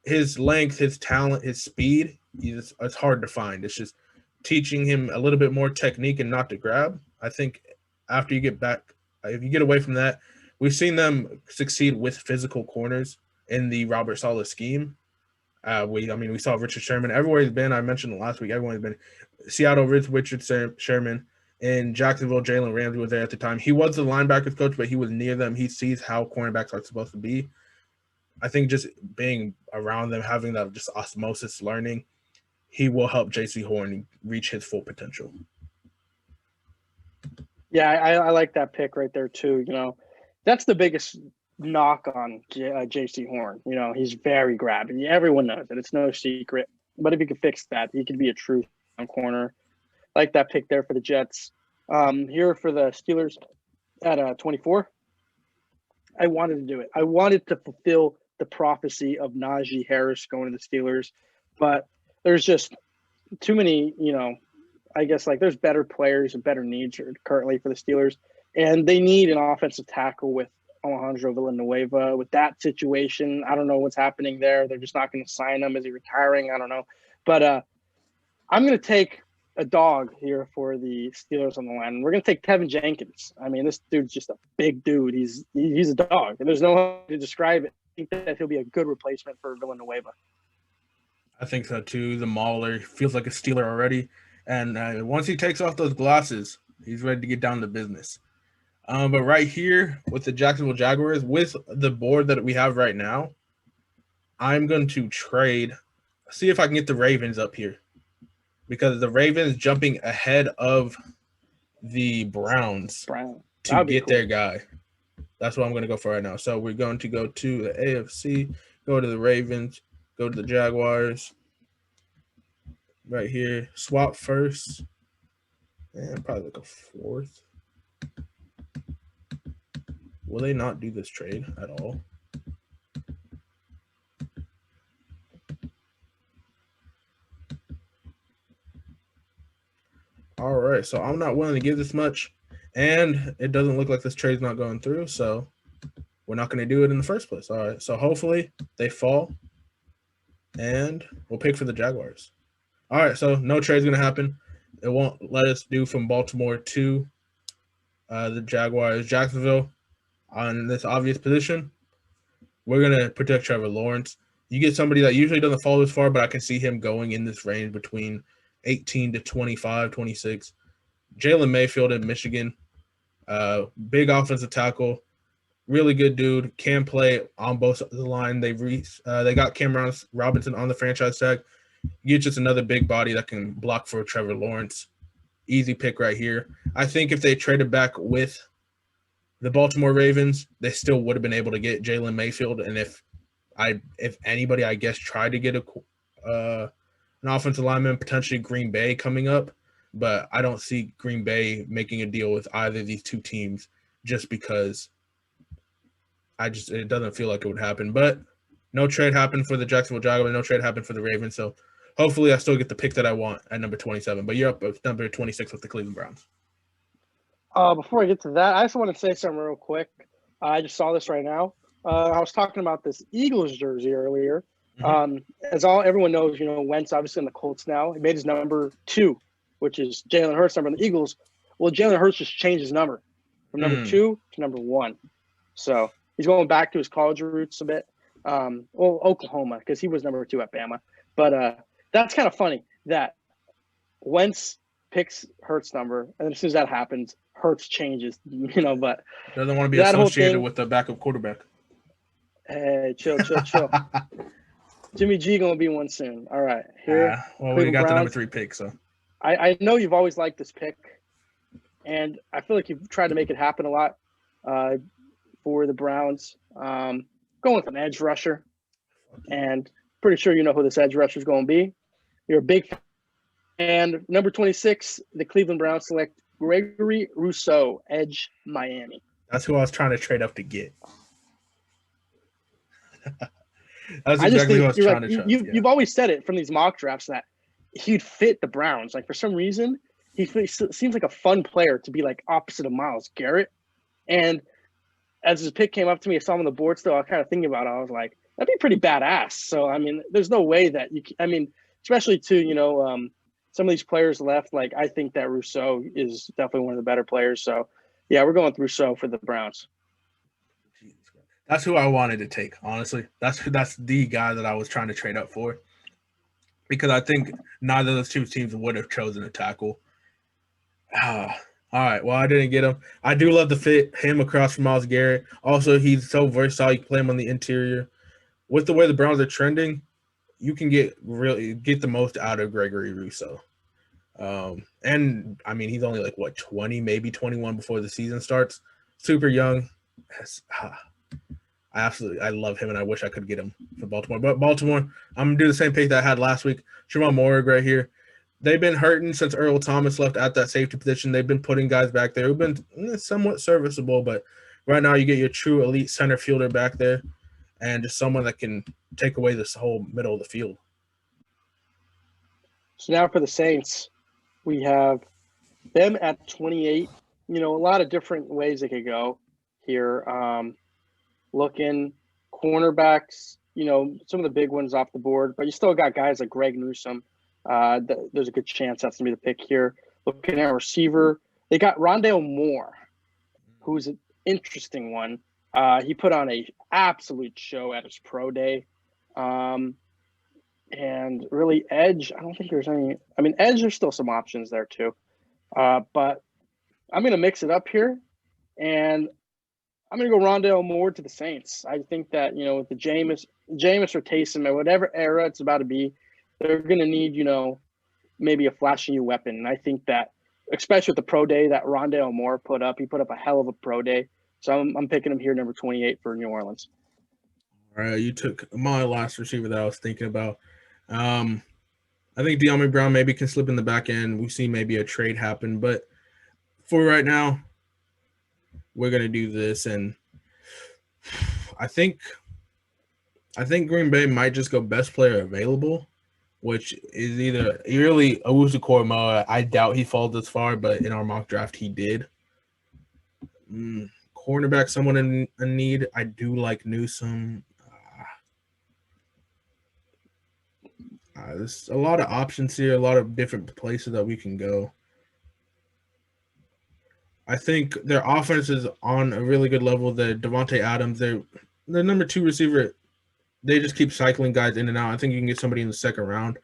[SPEAKER 1] his length, his talent, his speed, it's hard to find. It's just teaching him a little bit more technique and not to grab. I think after you get back, if you get away from that, we've seen them succeed with physical corners in the Robert Saleh scheme. We saw Richard Sherman everywhere he's been. I mentioned last week, everyone has been. Seattle, Richard Sherman. In Jacksonville, Jalen Ramsey was there at the time. He was the linebackers coach, but he was near them. He sees how cornerbacks are supposed to be. I think just being around them, having that just osmosis learning, he will help J.C. Horn reach his full potential.
[SPEAKER 2] Yeah, I like that pick right there too. That's the biggest knock on J.C. Horn. He's very grabby. Everyone knows it. It's no secret. But if he could fix that, he could be a true corner. Like that pick there for the Jets. Here for the Steelers at 24. I wanted to do it. I wanted to fulfill the prophecy of Najee Harris going to the Steelers, but there's just too many, I guess there's better players and better needs currently for the Steelers, and they need an offensive tackle with Alejandro Villanueva. With that situation, I don't know what's happening there. They're just not going to sign him. Is he retiring? I don't know. But I'm going to take a dog here for the Steelers on the line. We're going to take Tevin Jenkins. I mean, this dude's just a big dude. He's a dog, and there's no way to describe it. I think that he'll be a good replacement for Villanueva.
[SPEAKER 1] I think so too. The Mauler feels like a Steeler already, and once he takes off those glasses, he's ready to get down to business. But right here with the Jacksonville Jaguars, with the board that we have right now, I'm going to see if I can get the Ravens up here, because the Ravens jumping ahead of the Browns to get their guy. That's what I'm going to go for right now. So we're going to go to the AFC, go to the Ravens, go to the Jaguars. Right here, swap first, and probably a fourth. Will they not do this trade at all? All right, so I'm not willing to give this much, and it doesn't look like this trade's not going through, so we're not going to do it in the first place. All right, so hopefully they fall, and we'll pick for the Jaguars. All right, so no trade's going to happen. It won't let us do from Baltimore to the Jaguars. Jacksonville on this obvious position. We're going to protect Trevor Lawrence. You get somebody that usually doesn't fall this far, but I can see him going in this range between 18 to 25, 26. Jalen Mayfield in Michigan, big offensive tackle, really good dude, can play on both sides of the line. They got Cameron Robinson on the franchise tag. You get just another big body that can block for Trevor Lawrence. Easy pick right here. I think if they traded back with the Baltimore Ravens, they still would have been able to get Jalen Mayfield. And if anybody, I guess, tried to get an offensive lineman, potentially Green Bay coming up, but I don't see Green Bay making a deal with either of these two teams just because it doesn't feel like it would happen. But no trade happened for the Jacksonville Jaguars, no trade happened for the Ravens, so hopefully I still get the pick that I want at number 27. But you're up at number 26 with the Cleveland Browns.
[SPEAKER 2] Before I get to that, I just want to say something real quick. I just saw this right now. I was talking about this Eagles jersey earlier. Mm-hmm. As everyone knows, Wentz obviously in the Colts now. He made his number 2, which is Jalen Hurts' number in the Eagles. Well, Jalen Hurts just changed his number from number 2 to number 1. So he's going back to his college roots a bit. Oklahoma, because he was number 2 at Bama. But that's kind of funny that Wentz picks Hurts' number, and then as soon as that happens, Hurts changes, but
[SPEAKER 1] doesn't want to be associated with the backup quarterback.
[SPEAKER 2] Hey, chill. Jimmy G gonna be one soon. All right, here.
[SPEAKER 1] We got Browns. The number 3 pick, so
[SPEAKER 2] I know you've always liked this pick, and I feel like you've tried to make it happen a lot for the Browns. Going with an edge rusher, and pretty sure you know who this edge rusher is going to be. You're a big fan. And number 26, the Cleveland Browns select Gregory Rousseau, edge Miami.
[SPEAKER 1] That's who I was trying to trade up to get. That's exactly who I was trying to trade.
[SPEAKER 2] You've always said it from these mock drafts that he'd fit the Browns. For some reason, he seems like a fun player to be opposite of Myles Garrett. And as his pick came up to me, I saw him on the board still. I was kind of thinking about it. I was like, that'd be pretty badass. So, I mean, there's no way that especially too, some of these players left. Like, I think that Rousseau is definitely one of the better players. So, yeah, we're going with Rousseau for the Browns.
[SPEAKER 1] That's who I wanted to take, honestly. That's the guy that I was trying to trade up for, because I think neither of those two teams would have chosen a tackle. All right. Well, I didn't get him. I do love to fit him across from Myles Garrett. Also, he's so versatile. You can play him on the interior. With the way the Browns are trending, you can get the most out of Gregory Rousseau. And I mean, he's only like 20, maybe 21 before the season starts. Super young. I love him, and I wish I could get him for Baltimore. But Baltimore, I'm gonna do the same pick that I had last week. Jamal Morrig right here. They've been hurting since Earl Thomas left at that safety position. They've been putting guys back there who've been somewhat serviceable, but right now you get your true elite center fielder back there, and just someone that can take away this whole middle of the field.
[SPEAKER 2] So now for the Saints, we have them at 28. A lot of different ways they could go here. Looking cornerbacks, some of the big ones off the board, but you still got guys like Greg Newsome. There's a good chance that's going to be the pick here. Looking at receiver, they got Rondale Moore, who's an interesting one. He put on a absolute show at his pro day. And really edge, I don't think there's any – I mean, edge, there's still some options there too. But I'm going to mix it up here, and I'm going to go Rondale Moore to the Saints. I think that, with the Jameis or Taysom or whatever era it's about to be, they're going to need, maybe a flashy new weapon. And I think that, especially with the pro day that Rondale Moore put up, he put up a hell of a pro day. So I'm picking him here, number 28 for New Orleans.
[SPEAKER 1] All right, you took my last receiver that I was thinking about. I think De'Ami Brown maybe can slip in the back end. We see maybe a trade happen, but for right now, we're gonna do this, and I think Green Bay might just go best player available, which is either really Owusu-Koramoah. I doubt he falls this far, but in our mock draft he did. Cornerback, someone in need. I do like Newsome. There's a lot of options here, a lot of different places that we can go. I think their offense is on a really good level. The Devontae Adams, their number 2 receiver, they just keep cycling guys in and out. I think you can get somebody in the second round.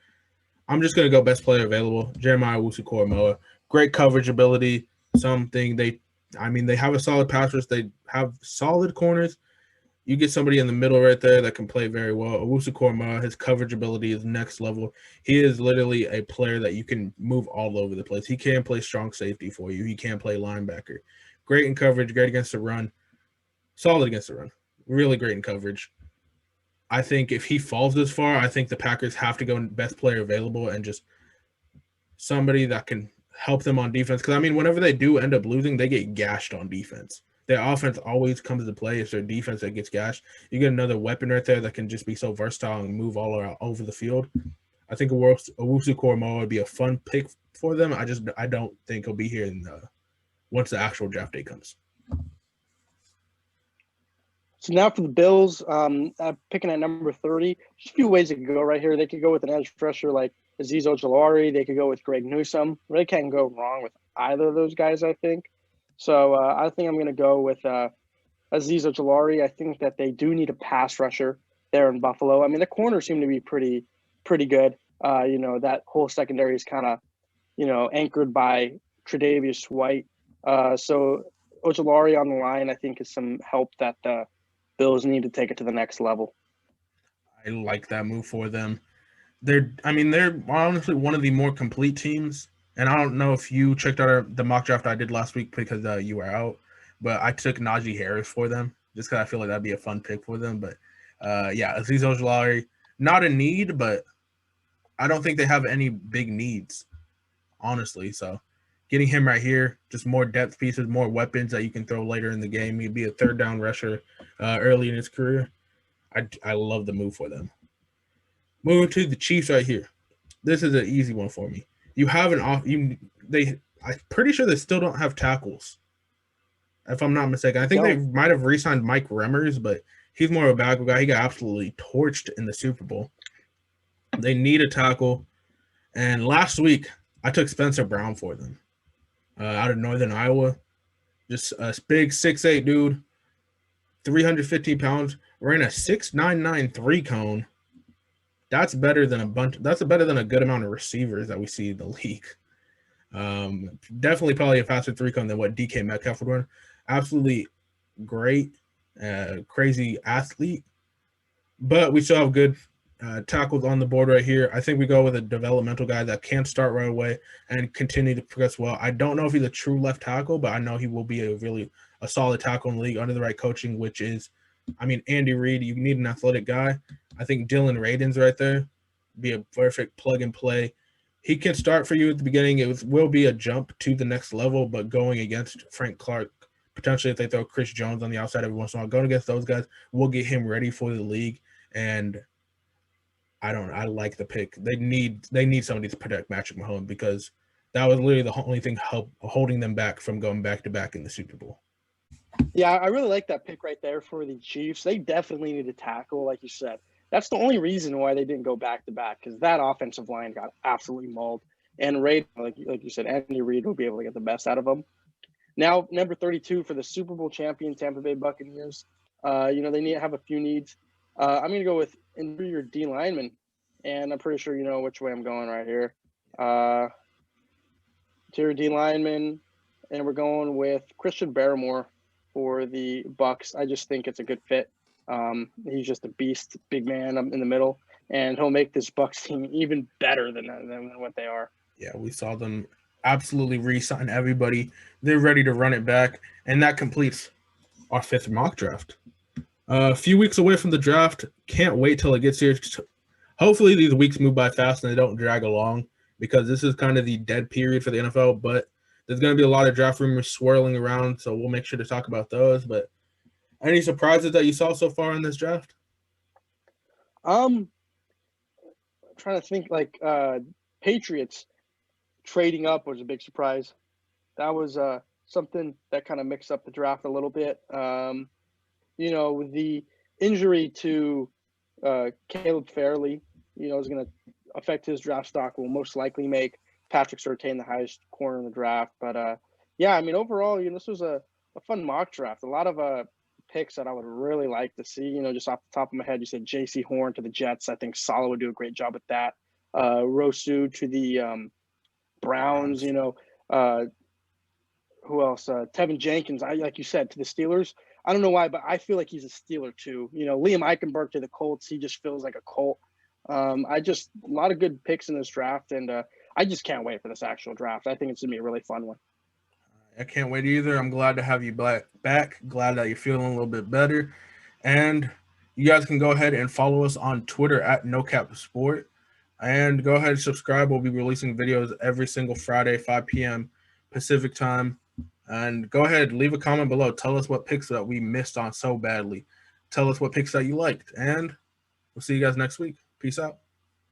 [SPEAKER 1] I'm just going to go best player available, Jeremiah Owusu-Koramoah. Great coverage ability, something they have a solid pass rush. They have solid corners. You get somebody in the middle right there that can play very well. Owusu-Koramoah, his coverage ability is next level. He is literally a player that you can move all over the place. He can play strong safety for you. He can play linebacker. Great in coverage, great against the run. Solid against the run. Really great in coverage. I think if he falls this far, I think the Packers have to go best player available and just somebody that can help them on defense. Because, whenever they do end up losing, they get gashed on defense. Their offense always comes into play. It's their defense that gets gashed. You get another weapon right there that can just be so versatile and move all over the field. I think Owusu-Koramoah would be a fun pick for them. I don't think he'll be here once the actual draft day comes.
[SPEAKER 2] So now for the Bills, picking at number 30, there's a few ways they could go right here. They could go with an edge rusher like Azeez Ojulari. They could go with Greg Newsome. Really can't go wrong with either of those guys, I think. So I think I'm going to go with Azeez Ojulari. I think that they do need a pass rusher there in Buffalo. The corners seem to be pretty good. That whole secondary is kind of, anchored by Tre'Davious White. So Ojulari on the line, I think, is some help that the Bills need to take it to the next level.
[SPEAKER 1] I like that move for them. They're honestly one of the more complete teams. And I don't know if you checked out the mock draft I did last week because you were out, but I took Najee Harris for them just because I feel like that'd be a fun pick for them. But Azeez Ojulari, not a need, but I don't think they have any big needs, honestly. So getting him right here, just more depth pieces, more weapons that you can throw later in the game. He'd be a third down rusher early in his career. I love the move for them. Moving to the Chiefs right here. This is an easy one for me. You have I'm pretty sure they still don't have tackles. if I'm not mistaken. I think they might have re-signed Mike Remmers, but he's more of a backup guy. He got absolutely torched in the Super Bowl. They need a tackle. And last week, I took Spencer Brown for them out of Northern Iowa. Just a big 6'8" dude, 315 pounds, ran a 6.99 3-cone. That's better than a good amount of receivers that we see in the league. Definitely probably a faster 3-cone than what DK Metcalf would run. Absolutely great, crazy athlete. But we still have good tackles on the board right here. I think we go with a developmental guy that can start right away and continue to progress well. I don't know if he's a true left tackle, but I know he will be a solid tackle in the league under the right coaching, which is, Andy Reid. You need an athletic guy. I think Dylan Radin's right there. Be a perfect plug and play. He can start for you at the beginning. It will be a jump to the next level, but going against Frank Clark, potentially if they throw Chris Jones on the outside every once in a while, going against those guys will get him ready for the league. And I like the pick. They need somebody to protect Patrick Mahomes because that was literally the only thing holding them back from going back to back in the Super Bowl.
[SPEAKER 2] Yeah, I really like that pick right there for the Chiefs. They definitely need a tackle, like you said. That's the only reason why they didn't go back to back, because that offensive line got absolutely mauled. And Reid, like you said, Andy Reid will be able to get the best out of them. Now, number 32 for the Super Bowl champion Tampa Bay Buccaneers. They need to have a few needs. I'm going to go with interior D lineman, and I'm pretty sure you know which way I'm going right here. Interior D lineman, and we're going with Christian Barmore for the Bucs. I just think it's a good fit. He's just a beast, big man in the middle, and he'll make this Bucs team even better than what they are.
[SPEAKER 1] Yeah, we saw them absolutely re-sign everybody. They're ready to run it back, and that completes our 5th mock draft. A few weeks away from the draft. Can't wait till it gets here. Hopefully these weeks move by fast and they don't drag along, because this is kind of the dead period for the NFL, but there's going to be a lot of draft rumors swirling around, so we'll make sure to talk about those. But any surprises that you saw so far in this draft?
[SPEAKER 2] I'm trying to think, Patriots trading up was a big surprise. That was something that kind of mixed up the draft a little bit. With the injury to Caleb Fairley, is going to affect his draft stock. Will most likely make Patrick Surtain the highest corner in the draft. But overall, this was a fun mock draft. A lot of picks that I would really like to see. Just off the top of my head, you said J.C. Horn to the Jets. I think Saleh would do a great job with that. Rosu to the Browns. Who else? Tevin Jenkins. Like you said, to the Steelers. I don't know why, but I feel like he's a Steeler too. Liam Eichenberg to the Colts. He just feels like a Colt. A lot of good picks in this draft, and I just can't wait for this actual draft. I think it's going to be a really fun one.
[SPEAKER 1] I can't wait either. I'm glad to have you back. Glad that you're feeling a little bit better. And you guys can go ahead and follow us on Twitter at NoCapSport. And go ahead and subscribe. We'll be releasing videos every single Friday, 5 p.m. Pacific time. And go ahead, leave a comment below. Tell us what picks that we missed on so badly. Tell us what picks that you liked. And we'll see you guys next week. Peace out.